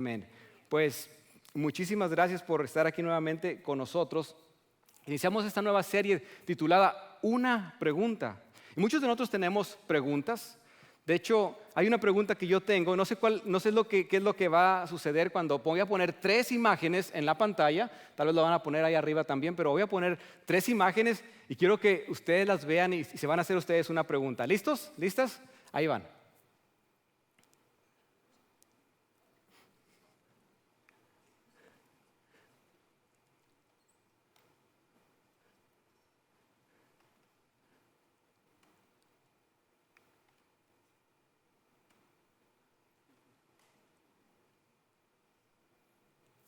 Amén. Pues muchísimas gracias por estar aquí nuevamente con nosotros. Iniciamos esta nueva serie titulada Una pregunta. Y muchos de nosotros tenemos preguntas. De hecho, hay una pregunta que yo tengo, no sé qué es lo que va a suceder cuando voy a poner 3 imágenes en la pantalla. Tal vez lo van a poner ahí arriba también, pero voy a poner 3 imágenes y quiero que ustedes las vean y se van a hacer ustedes una pregunta. ¿Listos? ¿Listas? Ahí van.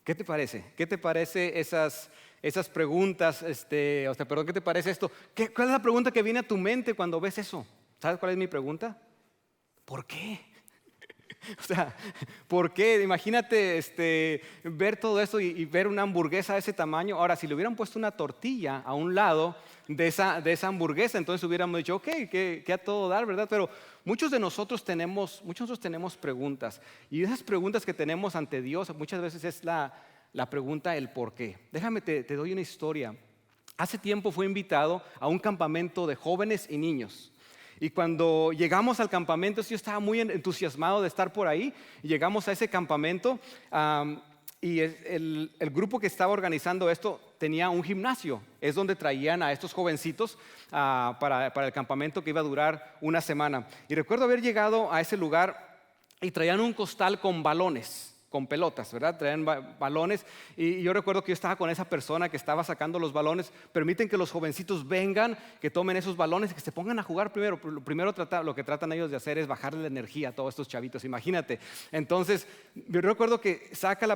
¿Qué te parece? ¿Qué te parece esas preguntas? Perdón, ¿qué te parece esto? ¿Cuál es la pregunta que viene a tu mente cuando ves eso? ¿Sabes cuál es mi pregunta? ¿Por qué? O sea, ¿por qué? Imagínate ver todo esto y ver una hamburguesa de ese tamaño. Ahora, si le hubieran puesto una tortilla a un lado de esa hamburguesa, entonces hubiéramos dicho, ok, que a todo dar, ¿verdad? Pero muchos de nosotros tenemos preguntas. Y esas preguntas que tenemos ante Dios muchas veces es la pregunta, el por qué. Déjame, te doy una historia. Hace tiempo fui invitado a un campamento de jóvenes y niños. Y cuando llegamos al campamento, yo estaba muy entusiasmado de estar por ahí. Y llegamos a ese campamento y el grupo que estaba organizando esto tenía un gimnasio. Es donde traían a estos jovencitos para el campamento que iba a durar una semana. Y recuerdo haber llegado a ese lugar y traían un costal con balones, con pelotas, ¿verdad? Traían balones y yo recuerdo que yo estaba con esa persona que estaba sacando los balones. Permiten que los jovencitos vengan, que tomen esos balones y que se pongan a jugar primero. Lo que tratan ellos de hacer es bajarle la energía a todos estos chavitos, imagínate. Entonces, yo recuerdo que saca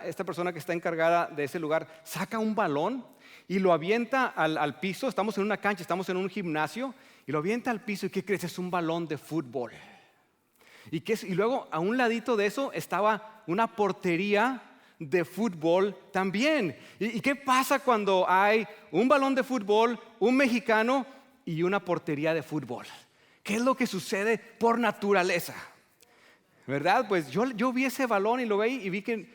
esta persona que está encargada de ese lugar, saca un balón y lo avienta al piso. Estamos en una cancha, estamos en un gimnasio y lo avienta al piso. ¿Y qué crees? Es un balón de fútbol. Y luego a un ladito de eso estaba una portería de fútbol también. ¿Y qué pasa cuando hay un balón de fútbol, un mexicano y una portería de fútbol? ¿Qué es lo que sucede por naturaleza? ¿Verdad? Pues yo vi ese balón y lo veí y vi que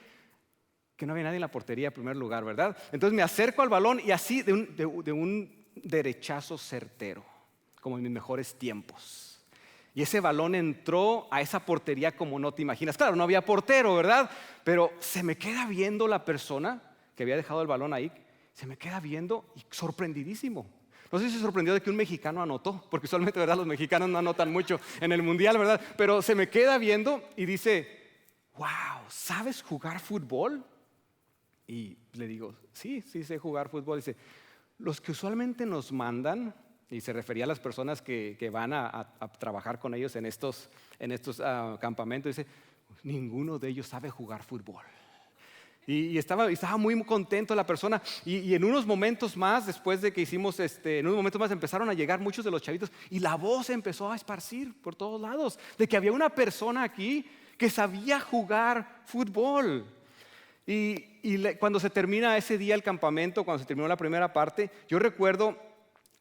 no había nadie en la portería en primer lugar, ¿verdad? Entonces me acerco al balón y así de un derechazo certero, como en mis mejores tiempos. Y ese balón entró a esa portería como no te imaginas. Claro, no había portero, ¿verdad? Pero se me queda viendo la persona que había dejado el balón ahí. Se me queda viendo y sorprendidísimo. No sé si se sorprendió de que un mexicano anotó, porque usualmente, ¿verdad? Los mexicanos no anotan mucho en el mundial, ¿verdad? Pero se me queda viendo y dice, wow, ¿sabes jugar fútbol? Y le digo, sí sé jugar fútbol. Dice, los que usualmente nos mandan, y se refería a las personas que van a trabajar con ellos en estos campamentos, dice, ninguno de ellos sabe jugar fútbol. Y estaba muy contento la persona. Y en unos momentos más, después de que hicimos, en unos momentos más empezaron a llegar muchos de los chavitos y la voz empezó a esparcir por todos lados de que había una persona aquí que sabía jugar fútbol. Cuando se termina ese día el campamento, cuando se terminó la primera parte, yo recuerdo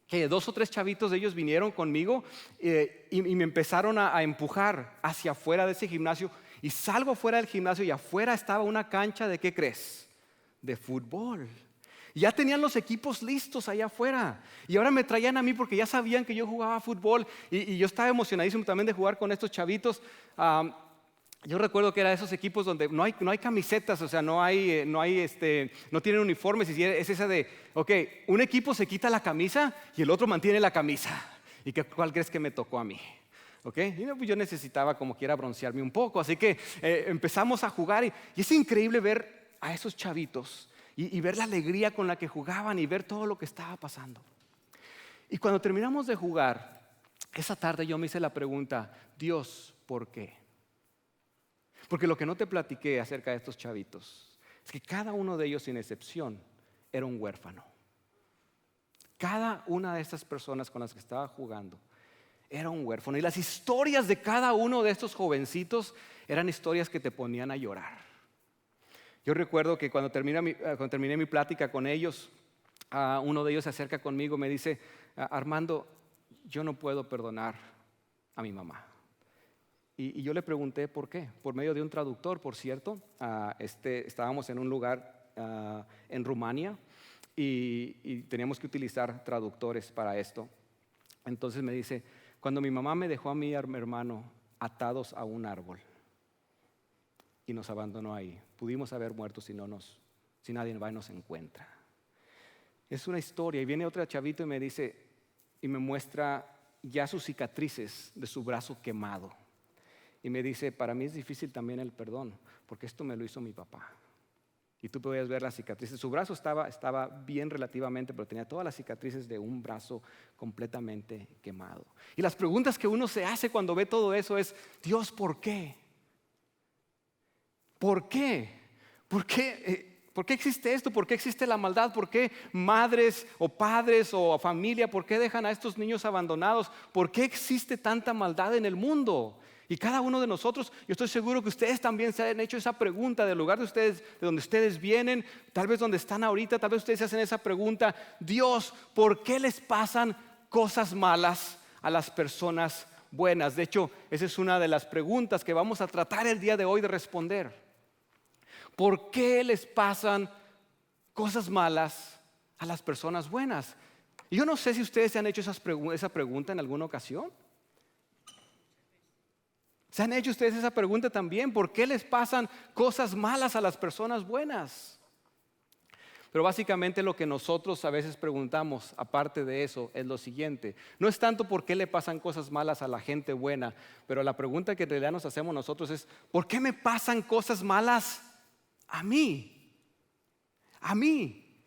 que 2 o 3 chavitos de ellos vinieron conmigo y me empezaron a empujar hacia afuera de ese gimnasio. Y salgo afuera del gimnasio y afuera estaba una cancha de, ¿qué crees? De fútbol. Y ya tenían los equipos listos allá afuera. Y ahora me traían a mí porque ya sabían que yo jugaba fútbol. Y yo estaba emocionadísimo también de jugar con estos chavitos. Yo recuerdo que era de esos equipos donde no hay camisetas, o sea, no tienen uniformes, y es esa de, ok, un equipo se quita la camisa y el otro mantiene la camisa. ¿Y cuál crees que me tocó a mí? Okay. Pues yo necesitaba como quiera broncearme un poco, así que empezamos a jugar y es increíble ver a esos chavitos y ver la alegría con la que jugaban y ver todo lo que estaba pasando. Y cuando terminamos de jugar, esa tarde yo me hice la pregunta, Dios, ¿por qué? Porque lo que no te platiqué acerca de estos chavitos es que cada uno de ellos, sin excepción, era un huérfano. Cada una de estas personas con las que estaba jugando era un huérfano. Y las historias de cada uno de estos jovencitos eran historias que te ponían a llorar. Yo recuerdo que cuando terminé mi plática con ellos, uno de ellos se acerca conmigo y me dice, Armando, yo no puedo perdonar a mi mamá. Y yo le pregunté por qué, por medio de un traductor, por cierto. Estábamos en un lugar en Rumania y teníamos que utilizar traductores para esto. Entonces me dice, cuando mi mamá me dejó a mí y a mi hermano atados a un árbol y nos abandonó ahí, pudimos haber muerto si nadie va y nos encuentra. Es una historia, y viene otro chavito y me dice, y me muestra ya sus cicatrices de su brazo quemado. Y me dice, para mí es difícil también el perdón, porque esto me lo hizo mi papá. Y tú podías ver las cicatrices. Su brazo estaba bien relativamente, pero tenía todas las cicatrices de un brazo completamente quemado. Y las preguntas que uno se hace cuando ve todo eso es, Dios, ¿por qué? ¿Por qué? ¿Por qué? ¿Por qué existe esto? ¿Por qué existe la maldad? ¿Por qué madres o padres o familia, por qué dejan a estos niños abandonados? ¿Por qué existe tanta maldad en el mundo? Y cada uno de nosotros, yo estoy seguro que ustedes también se han hecho esa pregunta del lugar de ustedes, de donde ustedes vienen, tal vez donde están ahorita, tal vez ustedes se hacen esa pregunta, Dios, ¿por qué les pasan cosas malas a las personas buenas? De hecho, esa es una de las preguntas que vamos a tratar el día de hoy de responder. ¿Por qué les pasan cosas malas a las personas buenas? Y yo no sé si ustedes se han hecho esa pregunta en alguna ocasión. ¿Se han hecho ustedes esa pregunta también? ¿Por qué les pasan cosas malas a las personas buenas? Pero básicamente lo que nosotros a veces preguntamos, aparte de eso, es lo siguiente. No es tanto por qué le pasan cosas malas a la gente buena, pero la pregunta que en realidad nos hacemos nosotros es, ¿por qué me pasan cosas malas a mí? A mí.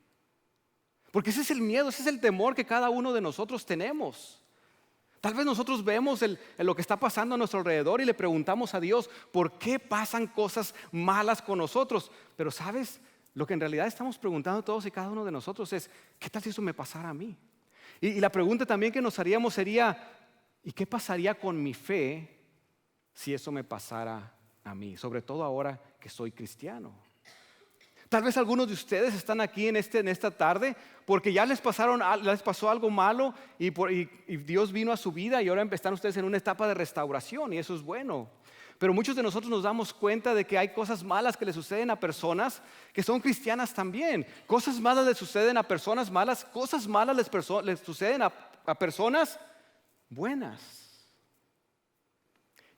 Porque ese es el miedo, ese es el temor que cada uno de nosotros tenemos. Tal vez nosotros vemos lo que está pasando a nuestro alrededor y le preguntamos a Dios, ¿por qué pasan cosas malas con nosotros? Pero ¿sabes? Lo que en realidad estamos preguntando todos y cada uno de nosotros es, ¿qué tal si eso me pasara a mí? Y la pregunta también que nos haríamos sería, ¿y qué pasaría con mi fe si eso me pasara a mí? Sobre todo ahora que soy cristiano. Tal vez algunos de ustedes están aquí en esta tarde porque ya les pasó algo malo y Dios vino a su vida y ahora están ustedes en una etapa de restauración y eso es bueno. Pero muchos de nosotros nos damos cuenta de que hay cosas malas que le suceden a personas que son cristianas también. Cosas malas le suceden a personas malas, cosas malas les suceden a personas buenas.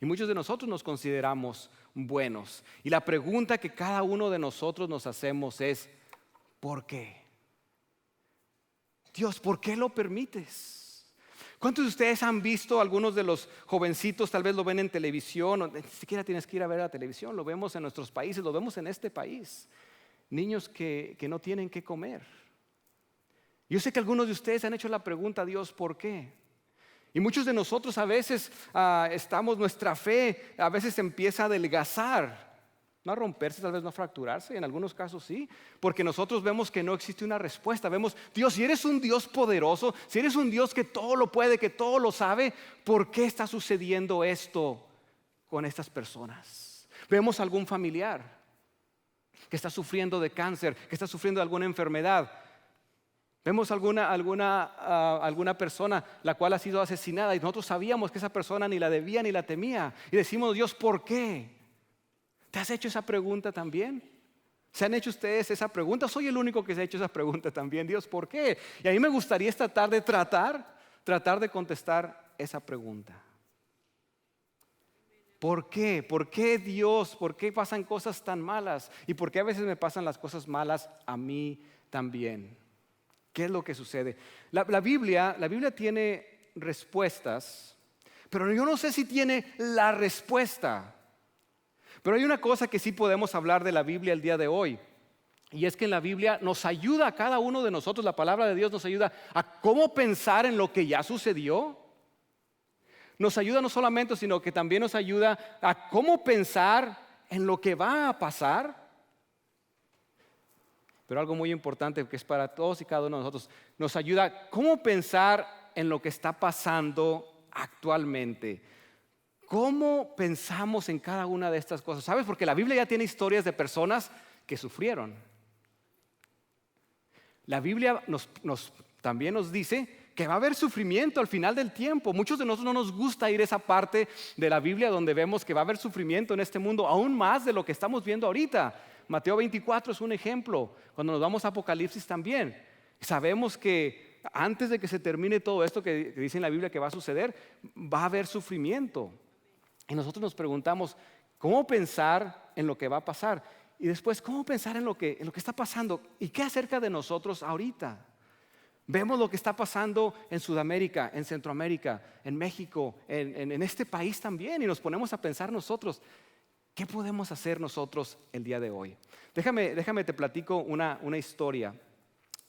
Y muchos de nosotros nos consideramos buenos. Y la pregunta que cada uno de nosotros nos hacemos es, ¿por qué? Dios, ¿por qué lo permites? ¿Cuántos de ustedes han visto, algunos de los jovencitos tal vez lo ven en televisión, o ni siquiera tienes que ir a ver la televisión, lo vemos en nuestros países, lo vemos en este país, niños que no tienen qué comer? Yo sé que algunos de ustedes han hecho la pregunta, Dios, ¿por qué? Y muchos de nosotros a veces nuestra fe a veces empieza a adelgazar, no a romperse, tal vez no a fracturarse, en algunos casos sí, porque nosotros vemos que no existe una respuesta. Vemos, Dios, si eres un Dios poderoso, si eres un Dios que todo lo puede, que todo lo sabe, ¿por qué está sucediendo esto con estas personas? Vemos algún familiar que está sufriendo de cáncer, que está sufriendo de alguna enfermedad. Vemos alguna persona la cual ha sido asesinada y nosotros sabíamos que esa persona ni la debía ni la temía. Y decimos, Dios, ¿por qué? ¿Te has hecho esa pregunta también? ¿Se han hecho ustedes esa pregunta? ¿Soy el único que se ha hecho esa pregunta también? Dios, ¿por qué? Y a mí me gustaría esta tarde tratar de contestar esa pregunta. ¿Por qué? ¿Por qué Dios? ¿Por qué pasan cosas tan malas? ¿Y por qué a veces me pasan las cosas malas a mí también? ¿Qué es lo que sucede? La Biblia tiene respuestas, pero yo no sé si tiene la respuesta. Pero hay una cosa que sí podemos hablar de la Biblia el día de hoy. Y es que en la Biblia nos ayuda a cada uno de nosotros, la palabra de Dios nos ayuda a cómo pensar en lo que ya sucedió. Nos ayuda no solamente, sino que también nos ayuda a cómo pensar en lo que va a pasar. Pero algo muy importante que es para todos y cada uno de nosotros, nos ayuda a cómo pensar en lo que está pasando actualmente. ¿Cómo pensamos en cada una de estas cosas? ¿Sabes? Porque la Biblia ya tiene historias de personas que sufrieron. La Biblia también nos dice que va a haber sufrimiento al final del tiempo. Muchos de nosotros no nos gusta ir a esa parte de la Biblia donde vemos que va a haber sufrimiento en este mundo, aún más de lo que estamos viendo ahorita. Mateo 24 es un ejemplo. Cuando nos vamos a Apocalipsis también. Sabemos que antes de que se termine todo esto que dice en la Biblia que va a suceder, va a haber sufrimiento. Y nosotros nos preguntamos, ¿cómo pensar en lo que va a pasar? Y después, ¿cómo pensar en lo que está pasando? ¿Y qué acerca de nosotros ahorita? Vemos lo que está pasando en Sudamérica, en Centroamérica, en México, en este país también. Y nos ponemos a pensar nosotros, ¿qué podemos hacer nosotros el día de hoy? Déjame te platico una historia.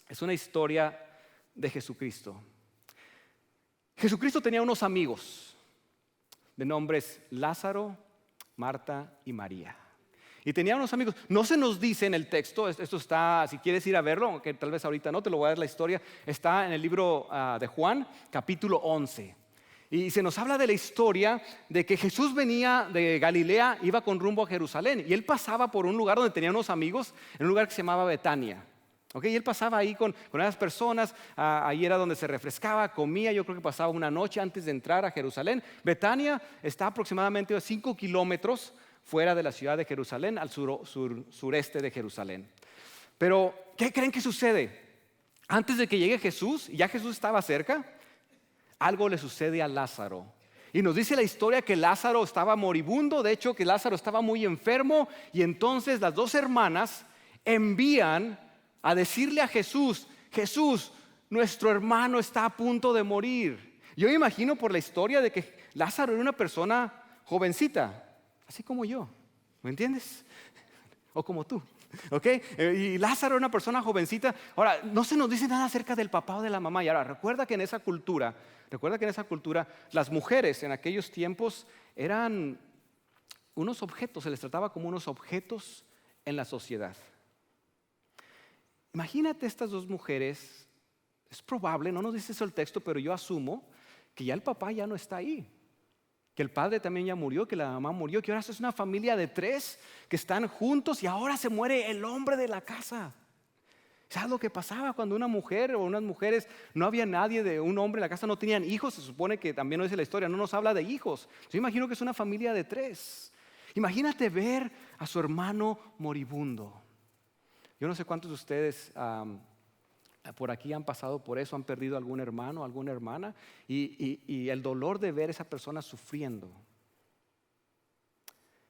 Es una historia de Jesucristo. Jesucristo tenía unos amigos de nombres Lázaro, Marta y María. Y tenía unos amigos. No se nos dice en el texto, esto está, si quieres ir a verlo, aunque tal vez ahorita no, te lo voy a dar la historia. Está en el libro de Juan, capítulo 11. Y se nos habla de la historia de que Jesús venía de Galilea, iba con rumbo a Jerusalén. Y él pasaba por un lugar donde tenía unos amigos, en un lugar que se llamaba Betania. Y él pasaba ahí con esas personas, ahí era donde se refrescaba, comía. Yo creo que pasaba una noche antes de entrar a Jerusalén. Betania está aproximadamente a 5 kilómetros fuera de la ciudad de Jerusalén, al sureste de Jerusalén. Pero, ¿qué creen que sucede? Antes de que llegue Jesús, ya Jesús estaba cerca, algo le sucede a Lázaro. Y nos dice la historia que Lázaro estaba moribundo, de hecho que Lázaro estaba muy enfermo, y entonces las dos hermanas envían a decirle a Jesús, Jesús, nuestro hermano está a punto de morir. Yo me imagino por la historia de que Lázaro era una persona jovencita, así como yo, ¿me entiendes? O como tú, ¿ok? Y Lázaro era una persona jovencita. Ahora, no se nos dice nada acerca del papá o de la mamá. Y ahora, recuerda que en esa cultura, las mujeres en aquellos tiempos eran unos objetos, se les trataba como unos objetos en la sociedad. Imagínate estas dos mujeres, es probable, no nos dice eso el texto, pero yo asumo que ya el papá ya no está ahí. Que el padre también ya murió, que la mamá murió, que ahora es una familia de 3 que están juntos y ahora se muere el hombre de la casa. ¿Sabes lo que pasaba cuando una mujer o unas mujeres, no había nadie de un hombre en la casa, no tenían hijos? Se supone que también no dice la historia, no nos habla de hijos. Yo imagino que es una familia de 3. Imagínate ver a su hermano moribundo. Yo no sé cuántos de ustedes por aquí han pasado por eso, han perdido algún hermano, alguna hermana, y el dolor de ver a esa persona sufriendo.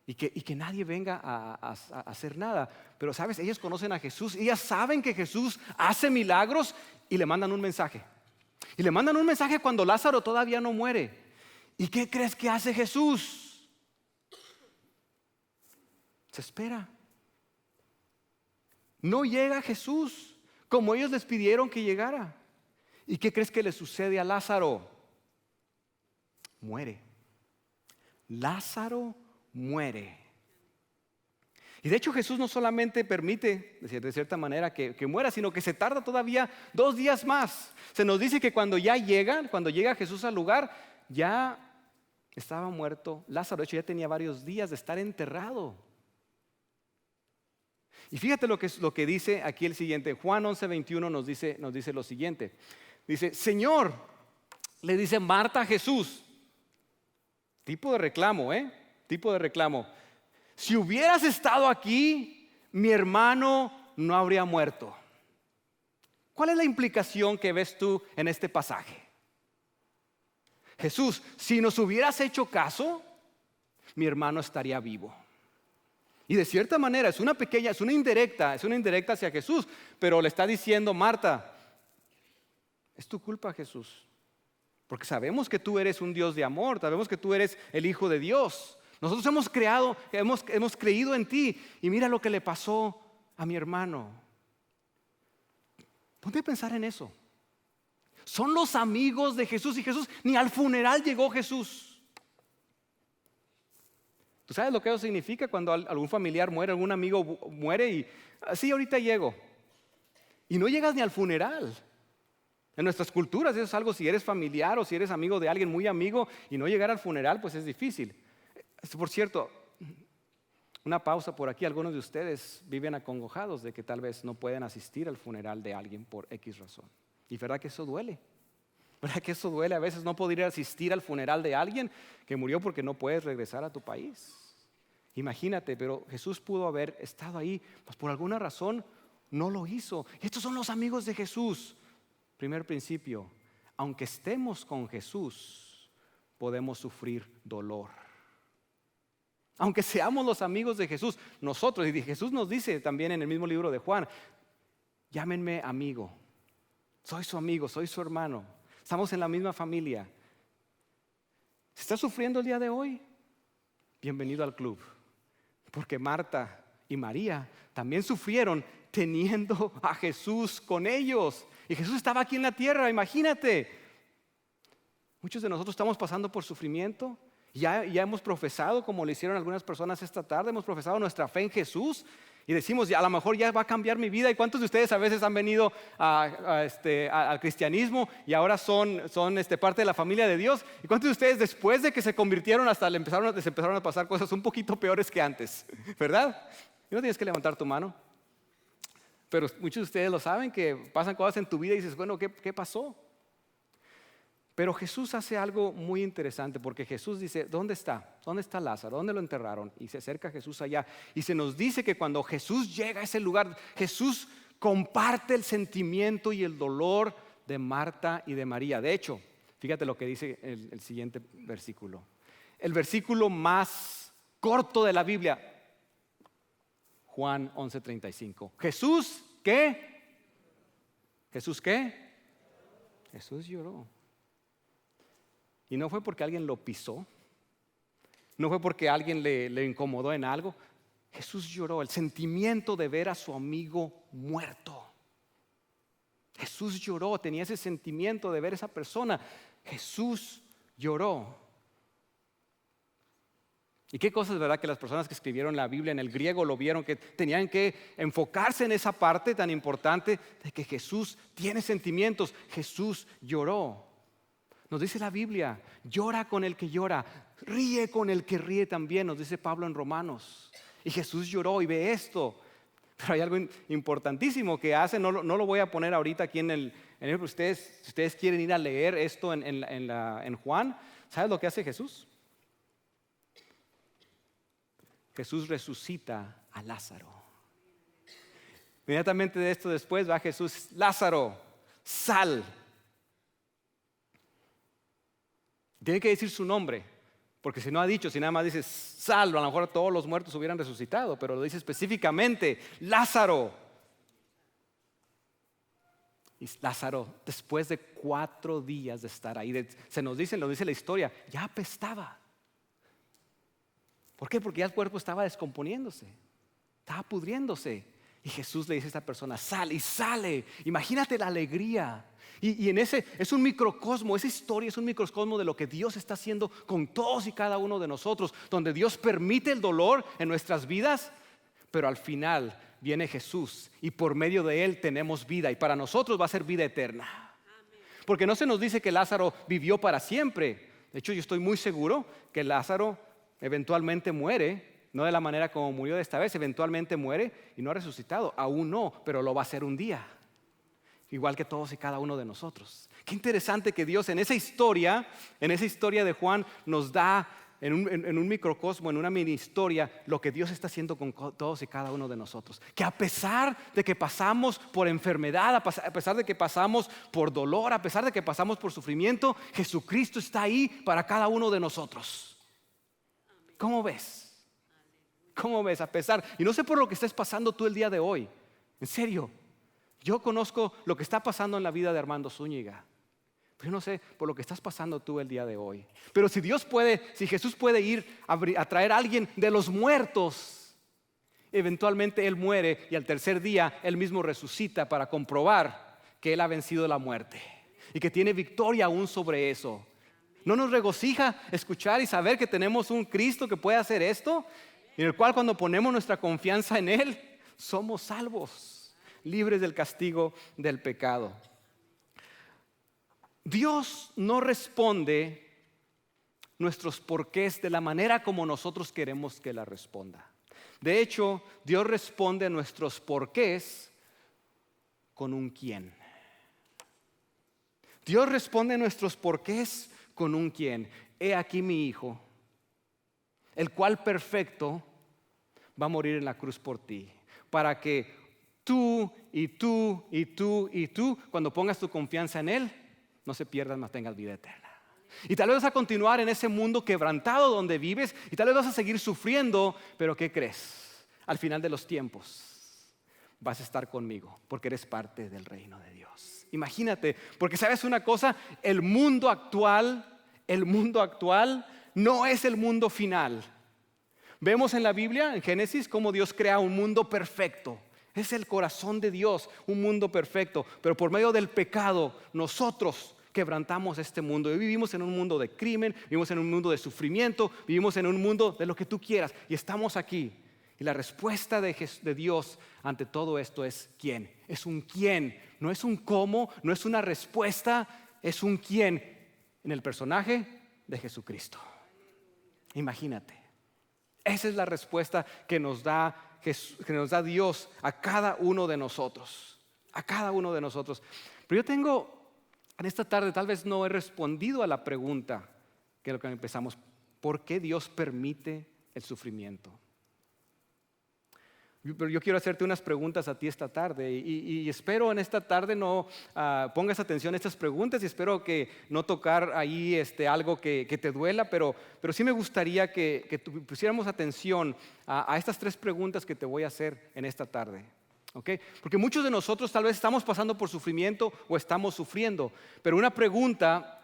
Y que nadie venga a hacer nada. Pero sabes, ellos conocen a Jesús, ellas saben que Jesús hace milagros y le mandan un mensaje. Y le mandan un mensaje cuando Lázaro todavía no muere. ¿Y qué crees que hace Jesús? Se espera. No llega Jesús como ellos les pidieron que llegara. ¿Y qué crees que le sucede a Lázaro? Muere. Lázaro muere. Y de hecho Jesús no solamente permite, de cierta manera, que muera, sino que se tarda todavía 2 días más. Se nos dice que cuando llega Jesús al lugar, ya estaba muerto Lázaro. De hecho ya tenía varios días de estar enterrado. Y fíjate lo que dice aquí el siguiente. Juan 11:21 nos dice lo siguiente. Dice, Señor, le dice Marta a Jesús. Tipo de reclamo, tipo de reclamo. Si hubieras estado aquí, mi hermano no habría muerto. ¿Cuál es la implicación que ves tú en este pasaje? Jesús, si nos hubieras hecho caso, mi hermano estaría vivo. Y de cierta manera es una indirecta hacia Jesús, pero le está diciendo Marta, es tu culpa, Jesús, porque sabemos que tú eres un Dios de amor, sabemos que tú eres el Hijo de Dios. Nosotros hemos creído en ti y mira lo que le pasó a mi hermano. Ponte a pensar en eso. Son los amigos de Jesús y Jesús, ni al funeral llegó Jesús. ¿Tú sabes lo que eso significa cuando algún familiar muere, algún amigo muere y sí, ahorita llego? Y no llegas ni al funeral. En nuestras culturas eso es algo, si eres familiar o si eres amigo de alguien muy amigo y no llegar al funeral, pues es difícil. Por cierto, una pausa por aquí, algunos de ustedes viven acongojados de que tal vez no pueden asistir al funeral de alguien por X razón. Y verdad que eso duele. ¿Verdad que eso duele a veces no poder ir a asistir al funeral de alguien que murió porque no puedes regresar a tu país? Imagínate, pero Jesús pudo haber estado ahí, pues por alguna razón no lo hizo. Estos son los amigos de Jesús. Primer principio, aunque estemos con Jesús, podemos sufrir dolor. Aunque seamos los amigos de Jesús, nosotros, y Jesús nos dice también en el mismo libro de Juan, llámenme amigo, soy su amigo, soy su hermano, estamos en la misma familia. ¿Se está sufriendo el día de hoy? Bienvenido al club, porque Marta y María también sufrieron teniendo a Jesús con ellos. Y Jesús estaba aquí en la tierra, imagínate. Muchos de nosotros estamos pasando por sufrimiento. Ya hemos profesado, como lo hicieron algunas personas esta tarde, hemos profesado nuestra fe en Jesús y decimos, a lo mejor ya va a cambiar mi vida. ¿Y cuántos de ustedes a veces han venido al cristianismo y ahora son parte de la familia de Dios? ¿Y cuántos de ustedes después de que se convirtieron hasta les empezaron a pasar cosas un poquito peores que antes? ¿Verdad? Y no tienes que levantar tu mano. Pero muchos de ustedes lo saben, que pasan cosas en tu vida y dices, bueno, ¿qué pasó? Pero Jesús hace algo muy interesante, porque Jesús dice, ¿dónde está? ¿Dónde está Lázaro? ¿Dónde lo enterraron? Y se acerca Jesús allá. Y se nos dice que cuando Jesús llega a ese lugar, Jesús comparte el sentimiento y el dolor de Marta y de María. De hecho, fíjate lo que dice el siguiente versículo. El versículo más corto de la Biblia, Juan 11:35. ¿Jesús qué? ¿Jesús qué? Jesús lloró. Y no fue porque alguien lo pisó, no fue porque alguien le incomodó en algo. Jesús lloró, el sentimiento de ver a su amigo muerto. Jesús lloró, tenía ese sentimiento de ver a esa persona. Jesús lloró. Y qué cosas, ¿verdad? Que las personas que escribieron la Biblia en el griego lo vieron, que tenían que enfocarse en esa parte tan importante de que Jesús tiene sentimientos. Jesús lloró. Nos dice la Biblia, llora con el que llora, ríe con el que ríe también, nos dice Pablo en Romanos. Y Jesús lloró y ve esto. Pero hay algo importantísimo que hace, no lo voy a poner ahorita aquí en el ustedes, si ustedes quieren ir a leer esto en Juan, ¿sabes lo que hace Jesús? Jesús resucita a Lázaro. Inmediatamente de esto después va Jesús, Lázaro, sal. Tiene que decir su nombre, porque si no ha dicho, si nada más dice sal, a lo mejor todos los muertos hubieran resucitado, pero lo dice específicamente, Lázaro. Y Lázaro, después de 4 días de estar ahí, lo dice la historia, ya apestaba. ¿Por qué? Porque ya el cuerpo estaba descomponiéndose, estaba pudriéndose. Y Jesús le dice a esta persona, sal, y sale. Imagínate la alegría. Y en ese es un microcosmo, esa historia es un microcosmo de lo que Dios está haciendo con todos y cada uno de nosotros, donde Dios permite el dolor en nuestras vidas, pero al final viene Jesús y por medio de Él tenemos vida, y para nosotros va a ser vida eterna. Porque no se nos dice que Lázaro vivió para siempre. De hecho, yo estoy muy seguro que Lázaro eventualmente muere. No de la manera como murió de esta vez, eventualmente muere y no ha resucitado, aún no, pero lo va a hacer un día. Igual que todos y cada uno de nosotros. Qué interesante que Dios en esa historia de Juan nos da en un microcosmo, en una mini historia, lo que Dios está haciendo con todos y cada uno de nosotros. Que a pesar de que pasamos por enfermedad, a pesar de que pasamos por dolor, a pesar de que pasamos por sufrimiento, Jesucristo está ahí para cada uno de nosotros. ¿Cómo ves? ¿Cómo ves? A pesar, y no sé por lo que estés pasando tú el día de hoy, en serio, yo conozco lo que está pasando en la vida de Armando Zúñiga, pero yo no sé por lo que estás pasando tú el día de hoy. Pero si Jesús puede ir a traer a alguien de los muertos, eventualmente Él muere y al tercer día Él mismo resucita para comprobar que Él ha vencido la muerte y que tiene victoria aún sobre eso. ¿No nos regocija escuchar y saber que tenemos un Cristo que puede hacer esto? En el cual cuando ponemos nuestra confianza en Él, somos salvos, libres del castigo del pecado. Dios no responde nuestros porqués de la manera como nosotros queremos que la responda. De hecho, Dios responde a nuestros porqués con un quién. Dios responde a nuestros porqués con un quién. He aquí mi hijo, el cual perfecto va a morir en la cruz por ti, para que tú y tú y tú y tú, cuando pongas tu confianza en Él, no se pierdas, mas tengas vida eterna. Y tal vez vas a continuar en ese mundo quebrantado donde vives, y tal vez vas a seguir sufriendo, pero ¿qué crees? Al final de los tiempos vas a estar conmigo, porque eres parte del reino de Dios. Imagínate, porque sabes una cosa, el mundo actual no es el mundo final. Vemos en la Biblia, en Génesis, cómo Dios crea un mundo perfecto. Es el corazón de Dios, un mundo perfecto. Pero por medio del pecado, nosotros quebrantamos este mundo. Y vivimos en un mundo de crimen, vivimos en un mundo de sufrimiento, vivimos en un mundo de lo que tú quieras. Y estamos aquí. Y la respuesta de Dios ante todo esto es ¿quién? Es un quién. No es un cómo, no es una respuesta, es un quién en el personaje de Jesucristo. Imagínate. Esa es la respuesta que nos da Dios a cada uno de nosotros. A cada uno de nosotros. Pero yo tengo, en esta tarde tal vez no he respondido a la pregunta que es lo que empezamos. ¿Por qué Dios permite el sufrimiento? Pero yo quiero hacerte unas preguntas a ti esta tarde y espero en esta tarde no pongas atención a estas preguntas y espero que no tocar ahí algo que te duela, pero sí me gustaría que pusiéramos atención a estas 3 preguntas que te voy a hacer en esta tarde. ¿Okay? Porque muchos de nosotros tal vez estamos pasando por sufrimiento o estamos sufriendo, pero una pregunta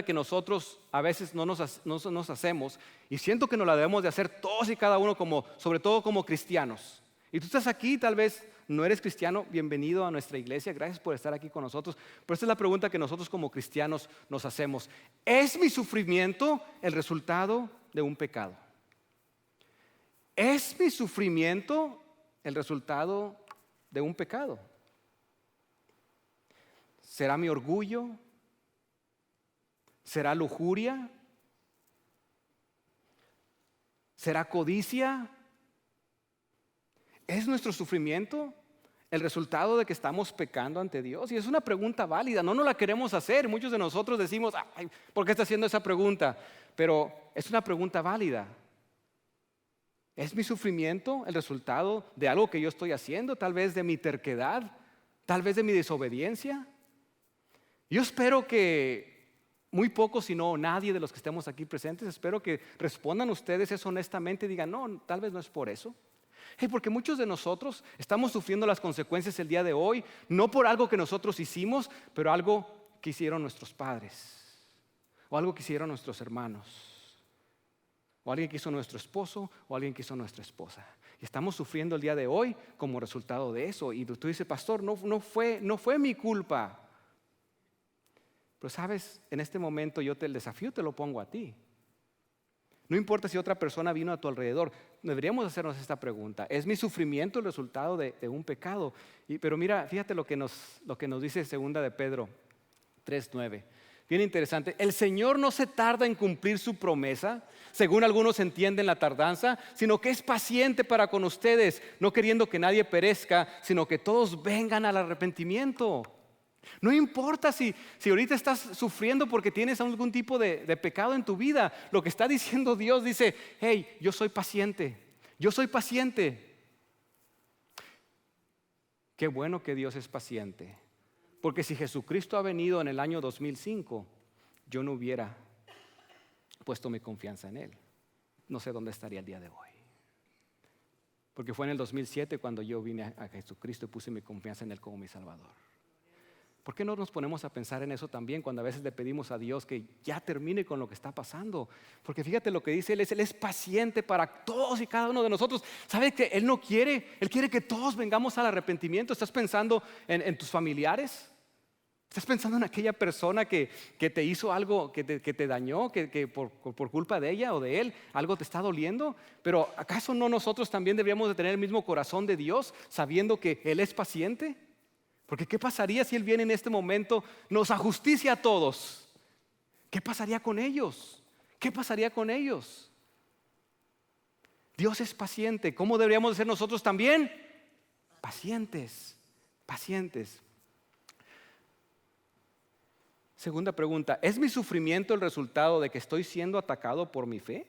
que nosotros a veces no nos hacemos, y siento que nos la debemos de hacer todos y cada uno, sobre todo como cristianos. Y tú estás aquí, tal vez no eres cristiano, bienvenido a nuestra iglesia, gracias por estar aquí con nosotros. Pero esta es la pregunta que nosotros como cristianos nos hacemos. ¿Es mi sufrimiento el resultado de un pecado? ¿Es mi sufrimiento el resultado de un pecado? ¿Será mi orgullo? ¿Será lujuria? ¿Será codicia? ¿Es nuestro sufrimiento el resultado de que estamos pecando ante Dios? Y es una pregunta válida, no nos la queremos hacer. Muchos de nosotros decimos, ay, ¿por qué está haciendo esa pregunta? Pero es una pregunta válida. ¿Es mi sufrimiento el resultado de algo que yo estoy haciendo? Tal vez de mi terquedad, tal vez de mi desobediencia. Yo espero que muy pocos, si no nadie de los que estemos aquí presentes, espero que respondan ustedes eso honestamente y digan, no, tal vez no es por eso. Porque muchos de nosotros estamos sufriendo las consecuencias el día de hoy, no por algo que nosotros hicimos, pero algo que hicieron nuestros padres, o algo que hicieron nuestros hermanos, o alguien que hizo nuestro esposo, o alguien que hizo nuestra esposa. Y estamos sufriendo el día de hoy como resultado de eso. Y tú dices, pastor, no fue mi culpa. Pero sabes, en este momento el desafío te lo pongo a ti. No importa si otra persona vino a tu alrededor, deberíamos hacernos esta pregunta. ¿Es mi sufrimiento el resultado de un pecado? Pero mira, fíjate lo que nos dice 2 de Pedro 3:9. Bien interesante. El Señor no se tarda en cumplir su promesa, según algunos entienden la tardanza, sino que es paciente para con ustedes, no queriendo que nadie perezca, sino que todos vengan al arrepentimiento. No importa si ahorita estás sufriendo porque tienes algún tipo de pecado en tu vida. Lo que está diciendo Dios dice, hey, yo soy paciente. Qué bueno que Dios es paciente. Porque si Jesucristo ha venido en el año 2005, yo no hubiera puesto mi confianza en Él. No sé dónde estaría el día de hoy. Porque fue en el 2007 cuando yo vine a Jesucristo y puse mi confianza en Él como mi Salvador. ¿Por qué no nos ponemos a pensar en eso también cuando a veces le pedimos a Dios que ya termine con lo que está pasando? Porque fíjate lo que dice Él es paciente para todos y cada uno de nosotros. ¿Sabe que Él no quiere? Él quiere que todos vengamos al arrepentimiento. ¿Estás pensando en tus familiares? ¿Estás pensando en aquella persona que te hizo algo, que te dañó, que por culpa de ella o de él algo te está doliendo? Pero ¿acaso no nosotros también deberíamos de tener el mismo corazón de Dios sabiendo que Él es paciente? Porque ¿qué pasaría si Él viene en este momento, nos ajusticia a todos? ¿Qué pasaría con ellos? Dios es paciente. ¿Cómo deberíamos ser nosotros también? Pacientes. Segunda pregunta, ¿es mi sufrimiento el resultado de que estoy siendo atacado por mi fe?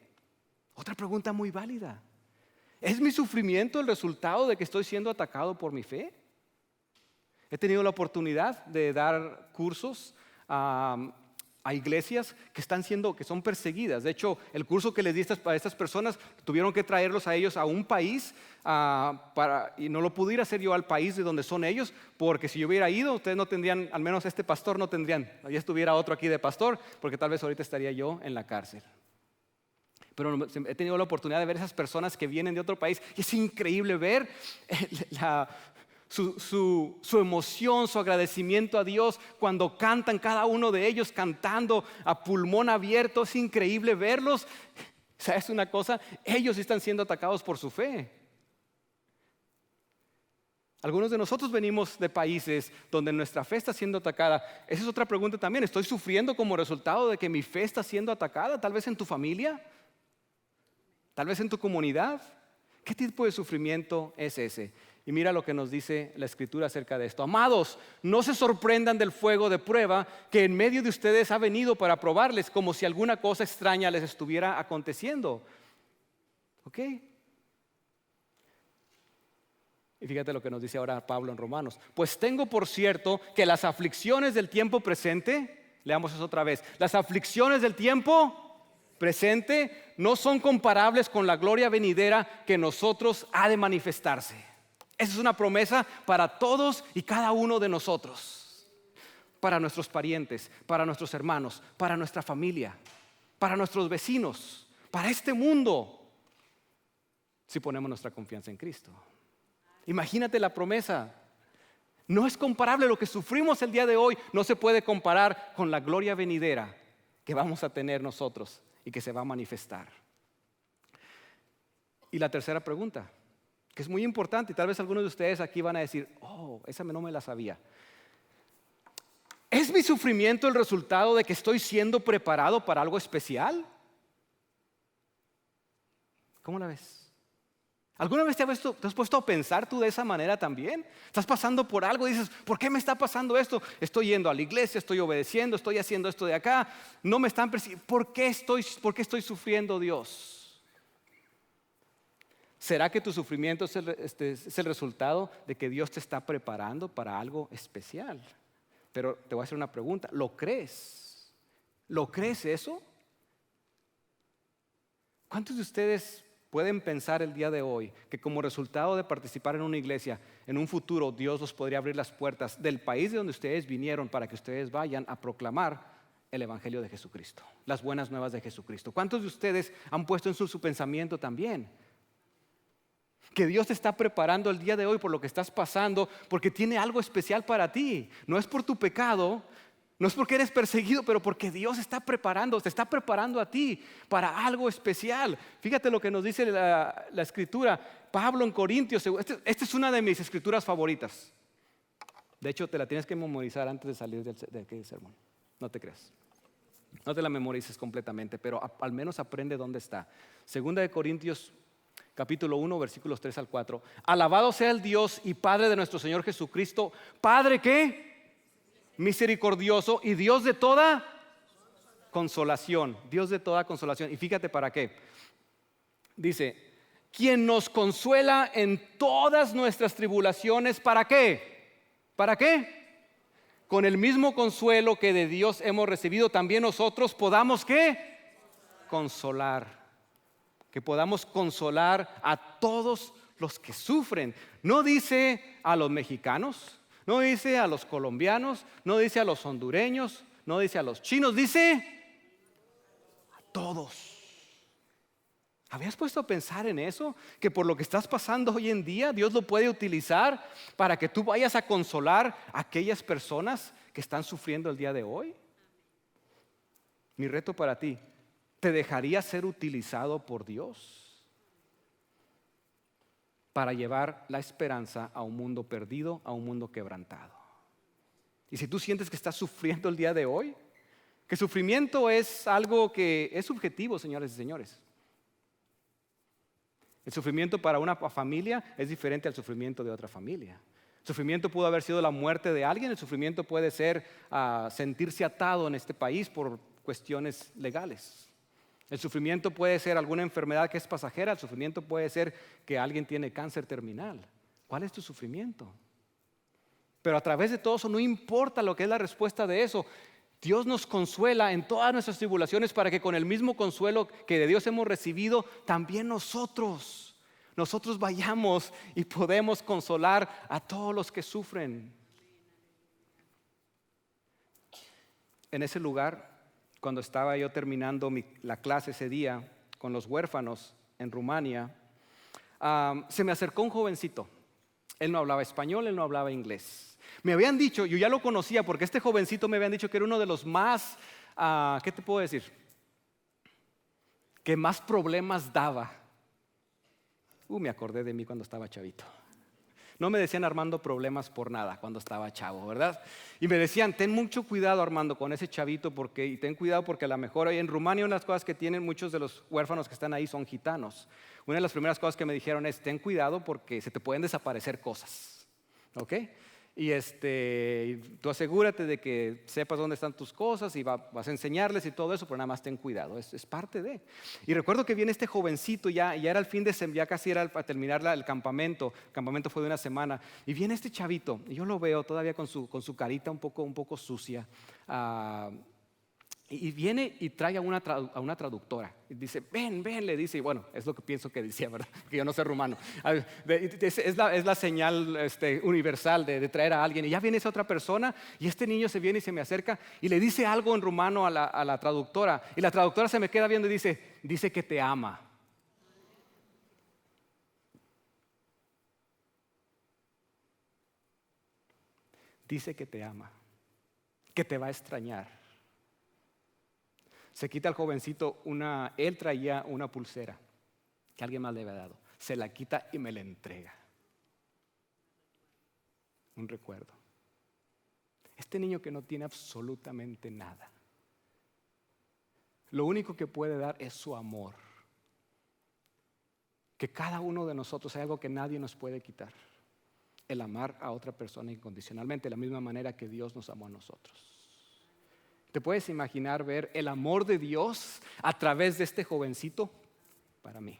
Otra pregunta muy válida. ¿Es mi sufrimiento el resultado de que estoy siendo atacado por mi fe? He tenido la oportunidad de dar cursos a iglesias que son perseguidas. De hecho, el curso que les di a estas personas, tuvieron que traerlos a ellos a un país y no lo pude ir a hacer yo al país de donde son ellos, porque si yo hubiera ido, ustedes no tendrían, al menos este pastor no tendrían, ya estuviera otro aquí de pastor, porque tal vez ahorita estaría yo en la cárcel. Pero he tenido la oportunidad de ver esas personas que vienen de otro país y es increíble ver su emoción, su agradecimiento a Dios cuando cantan, cada uno de ellos cantando a pulmón abierto. Es increíble verlos. ¿Sabes una cosa? Ellos están siendo atacados por su fe. Algunos de nosotros venimos de países donde nuestra fe está siendo atacada. Esa es otra pregunta también. ¿Estoy sufriendo como resultado de que mi fe está siendo atacada? Tal vez en tu familia, tal vez en tu comunidad. ¿Qué tipo de sufrimiento es ese? Y mira lo que nos dice la Escritura acerca de esto. Amados, no se sorprendan del fuego de prueba que en medio de ustedes ha venido para probarles, como si alguna cosa extraña les estuviera aconteciendo. ¿Ok? Y fíjate lo que nos dice ahora Pablo en Romanos. Pues tengo por cierto que las aflicciones del tiempo presente, leamos eso otra vez, las aflicciones del tiempo presente no son comparables con la gloria venidera que en nosotros ha de manifestarse. Esa es una promesa para todos y cada uno de nosotros, para nuestros parientes, para nuestros hermanos, para nuestra familia, para nuestros vecinos, para este mundo, si ponemos nuestra confianza en Cristo. Imagínate la promesa. No es comparable. Lo que sufrimos el día de hoy no se puede comparar con la gloria venidera que vamos a tener nosotros y que se va a manifestar. Y la tercera pregunta, que es muy importante, y tal vez algunos de ustedes aquí van a decir, oh, esa no me la sabía. ¿Es mi sufrimiento el resultado de que estoy siendo preparado para algo especial? ¿Cómo la ves? ¿Alguna vez te has puesto a pensar tú de esa manera también? Estás pasando por algo y dices, ¿por qué me está pasando esto? Estoy yendo a la iglesia, estoy obedeciendo, estoy haciendo esto de acá, no me están persiguiendo. ¿Por qué estoy sufriendo, Dios? ¿Será que tu sufrimiento es el resultado de que Dios te está preparando para algo especial? Pero te voy a hacer una pregunta, ¿lo crees? ¿Lo crees eso? ¿Cuántos de ustedes pueden pensar el día de hoy que como resultado de participar en una iglesia, en un futuro Dios los podría abrir las puertas del país de donde ustedes vinieron para que ustedes vayan a proclamar el Evangelio de Jesucristo, las buenas nuevas de Jesucristo? ¿Cuántos de ustedes han puesto en su pensamiento también que Dios te está preparando el día de hoy por lo que estás pasando, porque tiene algo especial para ti? No es por tu pecado, no es porque eres perseguido, pero porque Dios te está preparando a ti para algo especial. Fíjate lo que nos dice la Escritura. Pablo en Corintios, esta es una de mis escrituras favoritas. De hecho, te la tienes que memorizar antes de salir de aquel sermón. No te creas. No te la memorices completamente, pero al menos aprende dónde está. Segunda de Corintios, capítulo 1, versículos 3 al 4. Alabado sea el Dios y Padre de nuestro Señor Jesucristo. Padre, ¿qué? Misericordioso y Dios de toda consolación. Dios de toda consolación. Y fíjate para qué. Dice, quien nos consuela en todas nuestras tribulaciones. ¿Para qué? ¿Para qué? Con el mismo consuelo que de Dios hemos recibido, también nosotros podamos ¿qué? Consolar. Que podamos consolar a todos los que sufren. No dice a los mexicanos, no dice a los colombianos, no dice a los hondureños, no dice a los chinos, dice a todos. ¿Habías puesto a pensar en eso? Que por lo que estás pasando hoy en día, Dios lo puede utilizar para que tú vayas a consolar a aquellas personas que están sufriendo el día de hoy. Mi reto para ti, ¿te dejarías ser utilizado por Dios para llevar la esperanza a un mundo perdido, a un mundo quebrantado? Y si tú sientes que estás sufriendo el día de hoy, que sufrimiento es algo que es subjetivo, señores y señores. El sufrimiento para una familia es diferente al sufrimiento de otra familia. El sufrimiento pudo haber sido la muerte de alguien, el sufrimiento puede ser sentirse atado en este país por cuestiones legales. El sufrimiento puede ser alguna enfermedad que es pasajera, el sufrimiento puede ser que alguien tiene cáncer terminal. ¿Cuál es tu sufrimiento? Pero a través de todo eso, no importa lo que es la respuesta de eso, Dios nos consuela en todas nuestras tribulaciones para que con el mismo consuelo que de Dios hemos recibido, también nosotros vayamos y podemos consolar a todos los que sufren. En ese lugar, cuando estaba yo terminando la clase ese día con los huérfanos en Rumania, se me acercó un jovencito. Él no hablaba español, él no hablaba inglés. Me habían dicho, yo ya lo conocía porque este jovencito me habían dicho que era uno de los más, ¿qué te puedo decir? Que más problemas daba. Me acordé de mí cuando estaba chavito. No me decían Armando problemas por nada cuando estaba chavo, ¿verdad? Y me decían, ten mucho cuidado, Armando, con ese chavito, y ten cuidado porque a lo mejor en Rumania una de las cosas que tienen muchos de los huérfanos que están ahí son gitanos. Una de las primeras cosas que me dijeron es, ten cuidado porque se te pueden desaparecer cosas, ¿ok? Y tú asegúrate de que sepas dónde están tus cosas y vas a enseñarles y todo eso, pero nada más ten cuidado, es parte de. Y recuerdo que viene este jovencito, ya era el fin de semana, ya casi era para terminar el campamento fue de una semana, y viene este chavito, y yo lo veo todavía con su carita un poco sucia, y viene y trae a una traductora. Y dice, ven, le dice. Y bueno, es lo que pienso que decía, ¿verdad? Que yo no sé rumano. Es la señal universal de traer a alguien. Y ya viene esa otra persona. Y este niño se viene y se me acerca. Y le dice algo en rumano a la traductora. Y la traductora se me queda viendo y dice que te ama. Dice que te ama. Que te va a extrañar. Se quita al jovencito él traía una pulsera que alguien más le había dado. Se la quita y me la entrega. Un recuerdo. Este niño que no tiene absolutamente nada. Lo único que puede dar es su amor. Que cada uno de nosotros hay algo que nadie nos puede quitar. El amar a otra persona incondicionalmente, de la misma manera que Dios nos amó a nosotros. ¿Te puedes imaginar ver el amor de Dios a través de este jovencito? Para mí.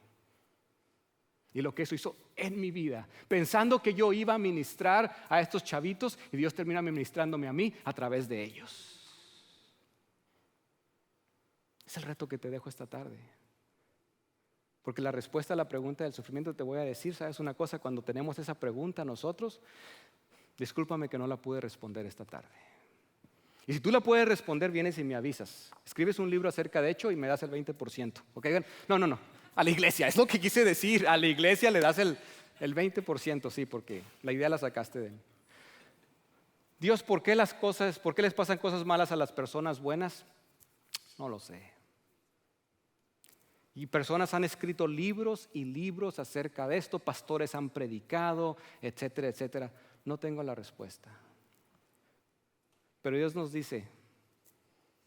Y lo que eso hizo en mi vida, pensando que yo iba a ministrar a estos chavitos y Dios termina ministrándome a mí a través de ellos. Es el reto que te dejo esta tarde. Porque la respuesta a la pregunta del sufrimiento, te voy a decir, ¿sabes una cosa? Cuando tenemos esa pregunta nosotros, discúlpame que no la pude responder esta tarde. Y si tú la puedes responder, vienes y me avisas. Escribes un libro acerca de hecho y me das el 20%. ¿Okay? No. A la iglesia, es lo que quise decir. A la iglesia le das el 20%, sí, porque la idea la sacaste de él. Dios, ¿por qué les pasan cosas malas a las personas buenas? No lo sé. Y personas han escrito libros y libros acerca de esto, pastores han predicado, etcétera, etcétera. No tengo la respuesta. Pero Dios nos dice,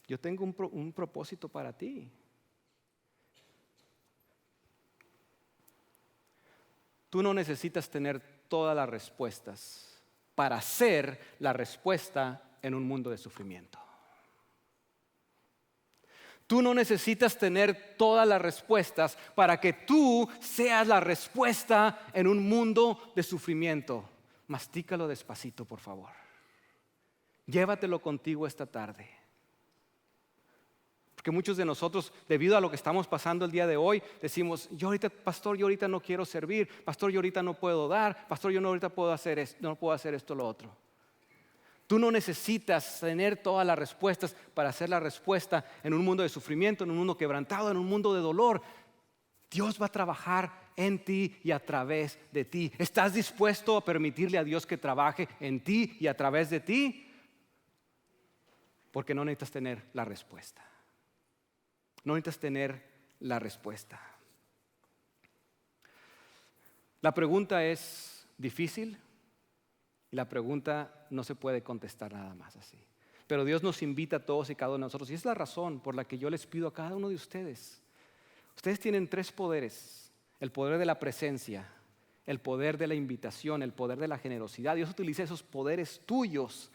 yo tengo un propósito para ti. Tú no necesitas tener todas las respuestas para ser la respuesta en un mundo de sufrimiento. Tú no necesitas tener todas las respuestas para que tú seas la respuesta en un mundo de sufrimiento. Mastícalo despacito, por favor. Llévatelo contigo esta tarde. Porque muchos de nosotros, debido a lo que estamos pasando el día de hoy, decimos, pastor, yo ahorita no quiero servir, pastor, yo ahorita no puedo dar, pastor, yo ahorita puedo hacer esto, no puedo hacer esto, lo otro. Tú no necesitas tener todas las respuestas para hacer la respuesta en un mundo de sufrimiento, en un mundo quebrantado, en un mundo de dolor. Dios va a trabajar en ti y a través de ti. ¿Estás dispuesto a permitirle a Dios que trabaje en ti y a través de ti? Porque no necesitas tener la respuesta. No necesitas tener la respuesta. La pregunta es difícil y la pregunta no se puede contestar nada más así. Pero Dios nos invita a todos y cada uno de nosotros y es la razón por la que yo les pido a cada uno de ustedes. Ustedes tienen 3 poderes: el poder de la presencia, el poder de la invitación, el poder de la generosidad. Dios utiliza esos poderes tuyos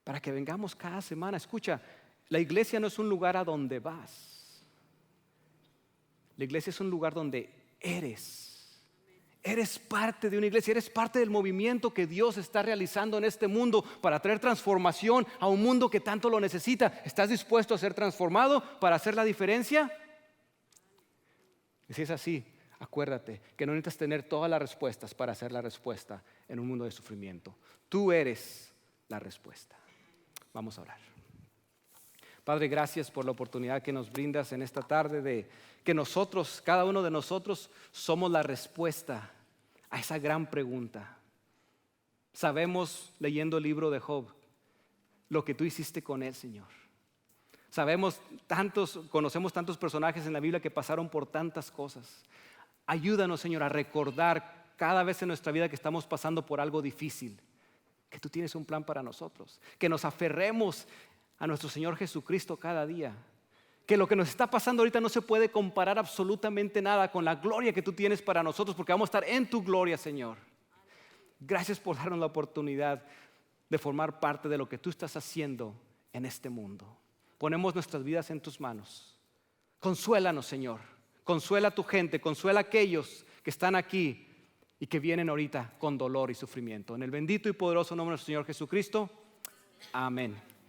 para que vengamos cada semana. Escucha, la iglesia no es un lugar a donde vas. La iglesia es un lugar donde eres. Eres parte de una iglesia, eres parte del movimiento que Dios está realizando en este mundo para traer transformación a un mundo que tanto lo necesita. ¿Estás dispuesto a ser transformado para hacer la diferencia? Y si es así, acuérdate que no necesitas tener todas las respuestas para hacer la respuesta en un mundo de sufrimiento. Tú eres la respuesta. Vamos a orar. Padre, gracias por la oportunidad que nos brindas en esta tarde de que nosotros, cada uno de nosotros, somos la respuesta a esa gran pregunta. Sabemos, leyendo el libro de Job, lo que tú hiciste con él, Señor. Conocemos tantos personajes en la Biblia que pasaron por tantas cosas. Ayúdanos, Señor, a recordar cada vez en nuestra vida que estamos pasando por algo difícil, que tú tienes un plan para nosotros, que nos aferremos a nuestro Señor Jesucristo cada día, que lo que nos está pasando ahorita no se puede comparar absolutamente nada con la gloria que tú tienes para nosotros, porque vamos a estar en tu gloria, Señor. Gracias por darnos la oportunidad de formar parte de lo que tú estás haciendo en este mundo. Ponemos nuestras vidas en tus manos. Consuélanos, Señor. Consuela a tu gente, consuela a aquellos que están aquí y que vienen ahorita con dolor y sufrimiento. En el bendito y poderoso nombre de nuestro Señor Jesucristo. Amén.